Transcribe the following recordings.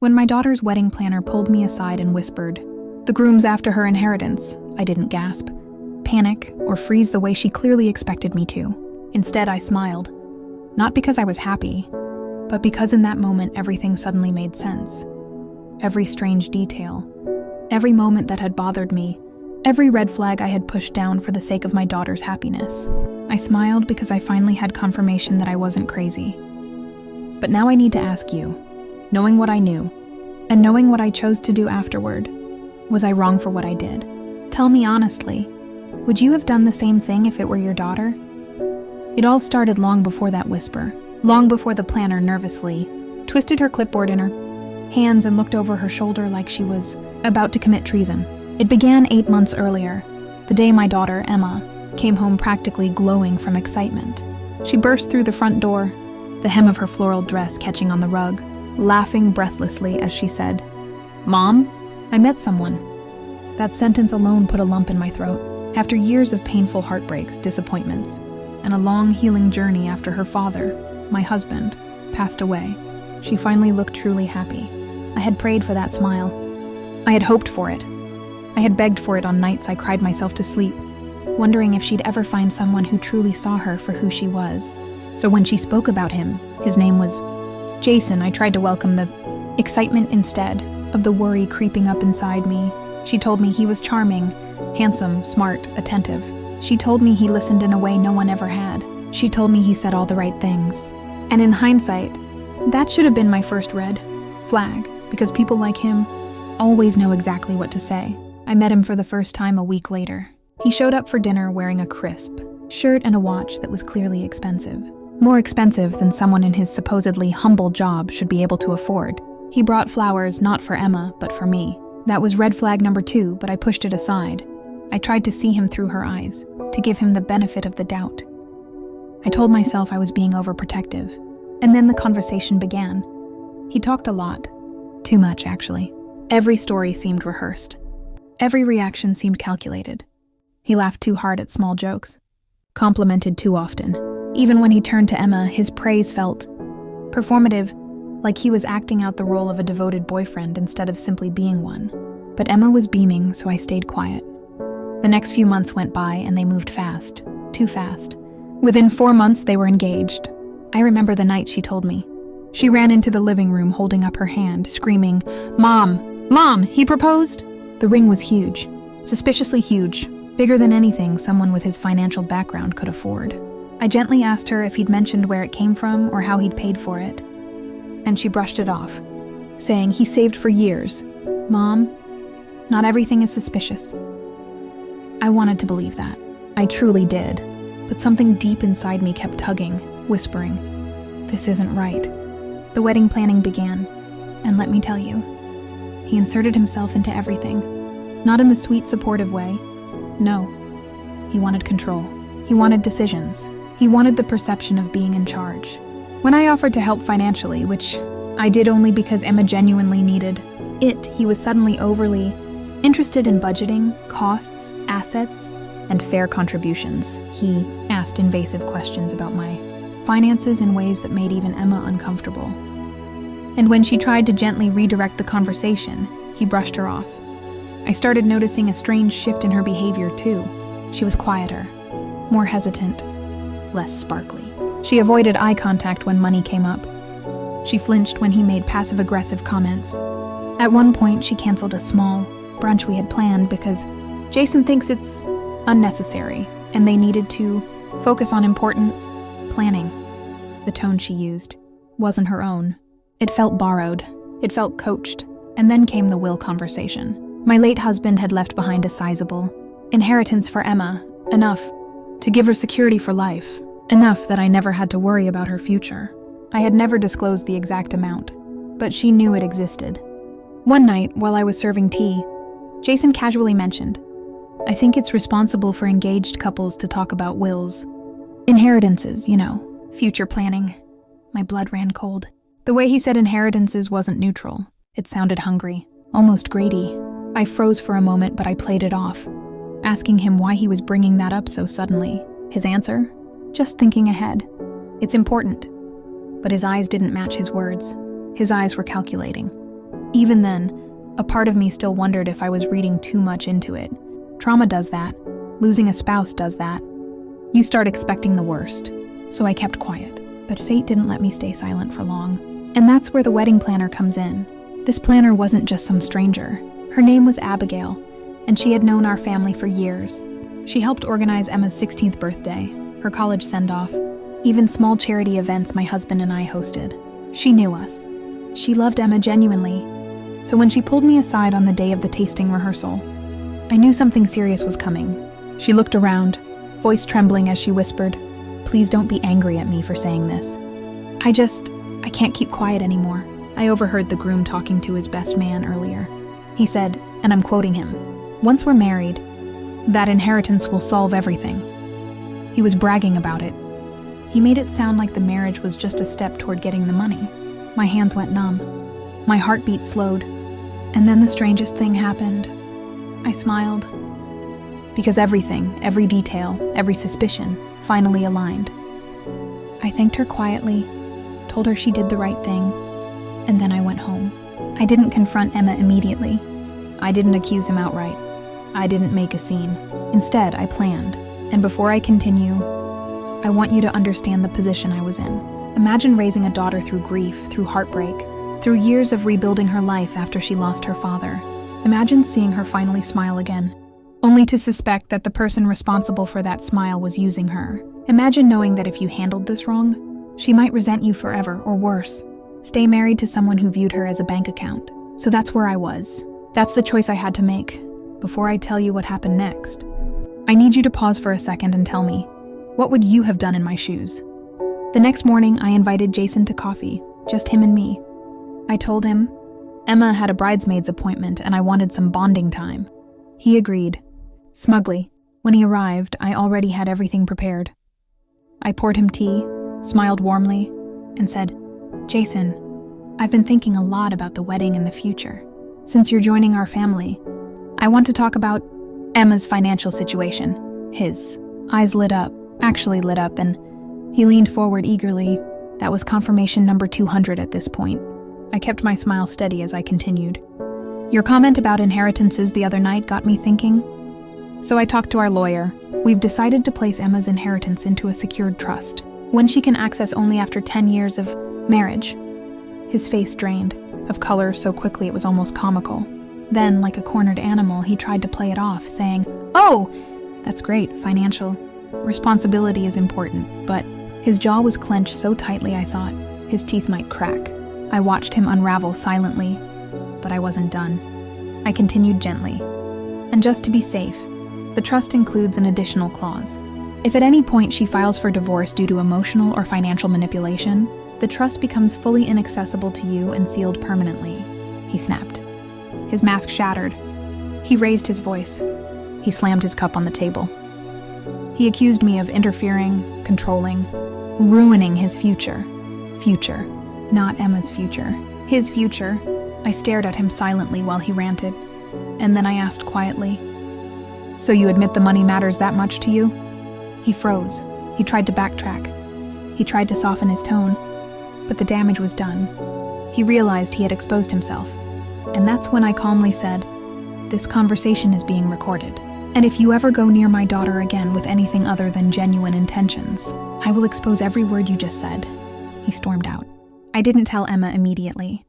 When my daughter's wedding planner pulled me aside and whispered, "The groom's after her inheritance," I didn't gasp, panic, or freeze the way she clearly expected me to. Instead, I smiled. Not because I was happy, but because in that moment everything suddenly made sense. Every strange detail, every moment that had bothered me, every red flag I had pushed down for the sake of my daughter's happiness. I smiled because I finally had confirmation that I wasn't crazy. But now I need to ask you, knowing what I knew, and knowing what I chose to do afterward, was I wrong for what I did? Tell me honestly, would you have done the same thing if it were your daughter? It all started long before that whisper, long before the planner nervously twisted her clipboard in her hands and looked over her shoulder like she was about to commit treason. It began 8 months earlier, the day my daughter, Emma, came home practically glowing from excitement. She burst through the front door, the hem of her floral dress catching on the rug, laughing breathlessly as she said, "Mom, I met someone." That sentence alone put a lump in my throat. After years of painful heartbreaks, disappointments, and a long healing journey after her father, my husband, passed away, she finally looked truly happy. I had prayed for that smile. I had hoped for it. I had begged for it on nights I cried myself to sleep, wondering if she'd ever find someone who truly saw her for who she was. So when she spoke about him, his name was Jason, I tried to welcome the excitement instead of the worry creeping up inside me. She told me he was charming, handsome, smart, attentive. She told me he listened in a way no one ever had. She told me he said all the right things. And in hindsight, that should have been my first red flag, because people like him always know exactly what to say. I met him for the first time a week later. He showed up for dinner wearing a crisp shirt and a watch that was clearly expensive. More expensive than someone in his supposedly humble job should be able to afford. He brought flowers not for Emma, but for me. That was red flag number 2, but I pushed it aside. I tried to see him through her eyes, to give him the benefit of the doubt. I told myself I was being overprotective, and then the conversation began. He talked a lot. Too much, actually. Every story seemed rehearsed. Every reaction seemed calculated. He laughed too hard at small jokes, complimented too often. Even when he turned to Emma, his praise felt performative, like he was acting out the role of a devoted boyfriend instead of simply being one. But Emma was beaming, so I stayed quiet. The next few months went by and they moved fast, too fast. Within 4 months, they were engaged. I remember the night she told me. She ran into the living room holding up her hand, screaming, "Mom! Mom, he proposed!" The ring was huge, suspiciously huge, bigger than anything someone with his financial background could afford. I gently asked her if he'd mentioned where it came from or how he'd paid for it, and she brushed it off, saying he saved for years. Mom, not everything is suspicious. I wanted to believe that. I truly did, but something deep inside me kept tugging, whispering, "This isn't right." The wedding planning began, and let me tell you, he inserted himself into everything. Not in the sweet, supportive way. No. He wanted control. He wanted decisions. He wanted the perception of being in charge. When I offered to help financially, which I did only because Emma genuinely needed it, he was suddenly overly interested in budgeting, costs, assets, and fair contributions. He asked invasive questions about my finances in ways that made even Emma uncomfortable. And when she tried to gently redirect the conversation, he brushed her off. I started noticing a strange shift in her behavior too. She was quieter, more hesitant, less sparkly. She avoided eye contact when money came up. She flinched when he made passive-aggressive comments. At one point, she canceled a small brunch we had planned because Jason thinks it's unnecessary, and they needed to focus on important planning. The tone she used wasn't her own. It felt borrowed. It felt coached. And then came the will conversation. My late husband had left behind a sizable inheritance for Emma, enough to give her security for life, enough that I never had to worry about her future. I had never disclosed the exact amount, but she knew it existed. One night, while I was serving tea, Jason casually mentioned, "I think it's responsible for engaged couples to talk about wills. Inheritances, future planning." My blood ran cold. The way he said inheritances wasn't neutral. It sounded hungry, almost greedy. I froze for a moment, but I played it off, asking him why he was bringing that up so suddenly. His answer? Just thinking ahead. It's important. But his eyes didn't match his words. His eyes were calculating. Even then, a part of me still wondered if I was reading too much into it. Trauma does that. Losing a spouse does that. You start expecting the worst. So I kept quiet. But fate didn't let me stay silent for long. And that's where the wedding planner comes in. This planner wasn't just some stranger. Her name was Abigail, and she had known our family for years. She helped organize Emma's 16th birthday, her college send-off, even small charity events my husband and I hosted. She knew us. She loved Emma genuinely. So when she pulled me aside on the day of the tasting rehearsal, I knew something serious was coming. She looked around, voice trembling as she whispered, "Please don't be angry at me for saying this. I can't keep quiet anymore." I overheard the groom talking to his best man earlier. He said, and I'm quoting him, "Once we're married, that inheritance will solve everything." He was bragging about it. He made it sound like the marriage was just a step toward getting the money. My hands went numb. My heartbeat slowed. And then the strangest thing happened. I smiled. Because everything, every detail, every suspicion, finally aligned. I thanked her quietly, told her she did the right thing, and then I went home. I didn't confront Emma immediately. I didn't accuse him outright. I didn't make a scene. Instead, I planned. And before I continue, I want you to understand the position I was in. Imagine raising a daughter through grief, through heartbreak, through years of rebuilding her life after she lost her father. Imagine seeing her finally smile again, only to suspect that the person responsible for that smile was using her. Imagine knowing that if you handled this wrong, she might resent you forever, or worse, stay married to someone who viewed her as a bank account. So that's where I was. That's the choice I had to make. Before I tell you what happened next, I need you to pause for a second and tell me, what would you have done in my shoes? The next morning, I invited Jason to coffee, just him and me. I told him Emma had a bridesmaid's appointment and I wanted some bonding time. He agreed. Smugly, when he arrived, I already had everything prepared. I poured him tea, smiled warmly, and said, "Jason, I've been thinking a lot about the wedding and the future. Since you're joining our family, I want to talk about Emma's financial situation." His eyes lit up, and he leaned forward eagerly. That was confirmation number 200 at this point. I kept my smile steady as I continued. "Your comment about inheritances the other night got me thinking. So I talked to our lawyer. We've decided to place Emma's inheritance into a secured trust, one she can access only after 10 years of marriage." His face drained, of color so quickly it was almost comical. Then, like a cornered animal, he tried to play it off, saying, "Oh, that's great, financial responsibility is important," but his jaw was clenched so tightly I thought his teeth might crack. I watched him unravel silently, but I wasn't done. I continued gently. "And just to be safe, the trust includes an additional clause. If at any point she files for divorce due to emotional or financial manipulation, the trust becomes fully inaccessible to you and sealed permanently." He snapped. His mask shattered. He raised his voice. He slammed his cup on the table. He accused me of interfering, controlling, ruining his future. Future, not Emma's future. His future. I stared at him silently while he ranted. And then I asked quietly, "So you admit the money matters that much to you?" He froze. He tried to backtrack. He tried to soften his tone, but the damage was done. He realized he had exposed himself. And that's when I calmly said, "This conversation is being recorded. And if you ever go near my daughter again with anything other than genuine intentions, I will expose every word you just said." He stormed out. I didn't tell Emma immediately.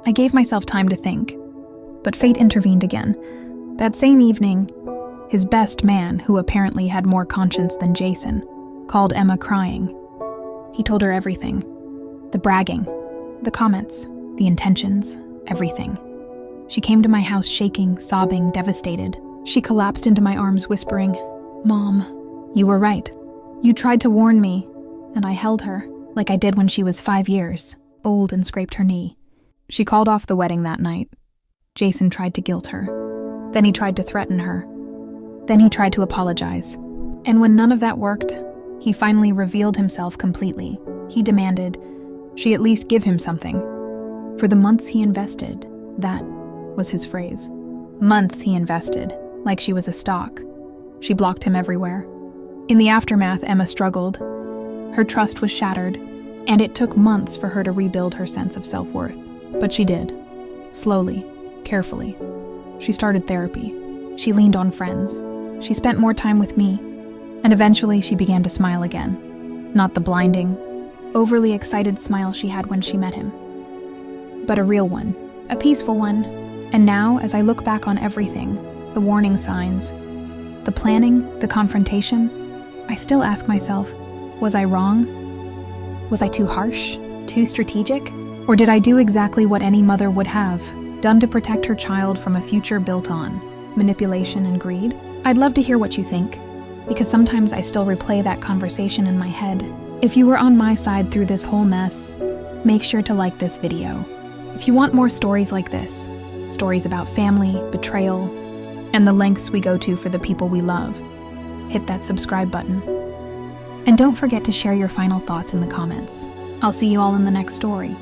I gave myself time to think. But fate intervened again. That same evening, his best man, who apparently had more conscience than Jason, called Emma crying. He told her everything. The bragging, the comments, the intentions, everything. She came to my house shaking, sobbing, devastated. She collapsed into my arms whispering, "Mom, you were right. You tried to warn me." And I held her, like I did when she was 5 years, old, and scraped her knee. She called off the wedding that night. Jason tried to guilt her. Then he tried to threaten her. Then he tried to apologize. And when none of that worked, he finally revealed himself completely. He demanded she at least give him something. For the months he invested, that was his phrase. Months he invested, like she was a stock. She blocked him everywhere. In the aftermath, Emma struggled. Her trust was shattered, and it took months for her to rebuild her sense of self-worth. But she did. Slowly, carefully. She started therapy. She leaned on friends. She spent more time with me. And eventually she began to smile again. Not the blinding, overly excited smile she had when she met him, but a real one, a peaceful one. And now, as I look back on everything, the warning signs, the planning, the confrontation, I still ask myself, was I wrong? Was I too harsh? Too strategic? Or did I do exactly what any mother would have, done to protect her child from a future built on manipulation and greed? I'd love to hear what you think, because sometimes I still replay that conversation in my head. If you were on my side through this whole mess, make sure to like this video. If you want more stories like this, stories about family, betrayal, and the lengths we go to for the people we love, hit that subscribe button. And don't forget to share your final thoughts in the comments. I'll see you all in the next story.